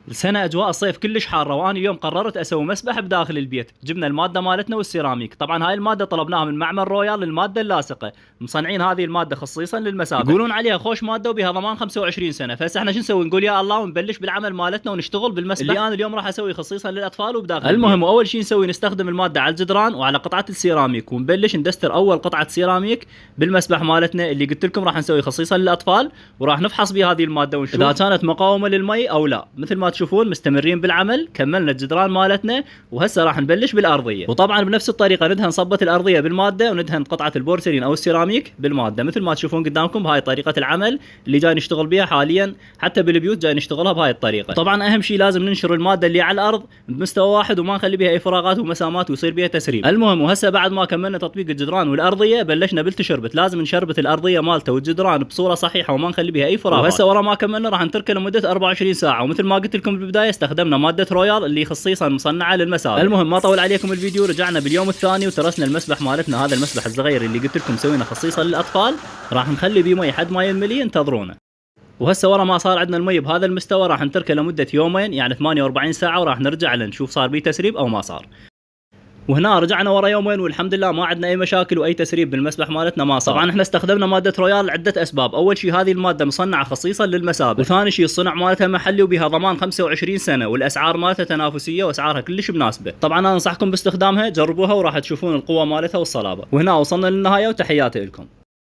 السنة أجواء الصيف كلش حارة، وأنا اليوم قررت أسوي مسبح بداخل البيت. جبنا المادة مالتنا والسيراميك. طبعا هاي المادة طلبناها من معمل رويال للمادة اللاصقة، مصنعين هذه المادة خصيصا للمسابح، يقولون عليها خوش مادة وبها ضمان 25 سنة. فهسه احنا شو نسوي؟ نقول يا الله ونبلش بالعمل مالتنا ونشتغل بالمسبح اللي أنا اليوم راح أسويه خصيصا للأطفال وبداخل المهم البيت. أول شيء نسوي نستخدم المادة على الجدران وعلى قطعة السيراميك، ونبلش ندستر أول قطعة سيراميك بالمسبح مالتنا اللي قلت لكم راح نسويه خصيصا للأطفال، وراح نفحص بهذه المادة ونشوف إذا كانت مقاومة للمي أو لا. مثل ما تشوفون مستمرين بالعمل، كملنا الجدران مالتنا وهسه راح نبلش بالارضيه. وطبعا بنفس الطريقه ندهن صبه الارضيه بالماده، وندهن قطعه البورسلين او السيراميك بالماده. مثل ما تشوفون قدامكم بهاي طريقه العمل اللي جاي نشتغل بها حاليا، حتى بالبيوت جاي نشتغلها بهاي الطريقه. طبعا اهم شيء لازم ننشر الماده اللي على الارض بمستوى واحد وما نخلي بها اي فراغات ومسامات ويصير بها تسريب. المهم وهسه بعد ما كملنا تطبيق الجدران والارضيه بلشنا بالتشربت. لازم نشربت الارضيه مالته والجدران بصوره صحيحه وما نخلي بها اي فراغات. وهسه ورا ما كملنا راح نتركه لمده 24 ساعه. ومثل ما قلت لكم بالبدايه استخدمنا ماده رويال اللي خصيصا مصنعه للمسابح. المهم ما طول عليكم الفيديو، رجعنا باليوم الثاني وترسنا المسبح مالتنا، هذا المسبح الصغير اللي قلت لكم مسوينه خصيصا للاطفال، راح نخلي بيه مي حد ما ينملي. انتظرونا. وهسه ورا ما صار عندنا المي بهذا المستوى راح نتركه لمده يومين، يعني 48 ساعه، وراح نرجع لنشوف صار بيه تسريب او ما صار. وهنا رجعنا ورا يومين والحمد لله ما عندنا اي مشاكل واي تسريب بالمسبح مالتنا ما صار. طبعا احنا استخدمنا ماده رويال لعده اسباب. اول شيء هذه الماده مصنعه خصيصا للمسابح، وثاني شيء الصنع مالتها محلي وبها ضمان 25 سنه، والاسعار مالتها تنافسيه واسعارها كلش مناسبه. طبعا انا انصحكم باستخدامها، جربوها وراح تشوفون القوه مالتها والصلابه. وهنا وصلنا للنهايه وتحياتي لكم.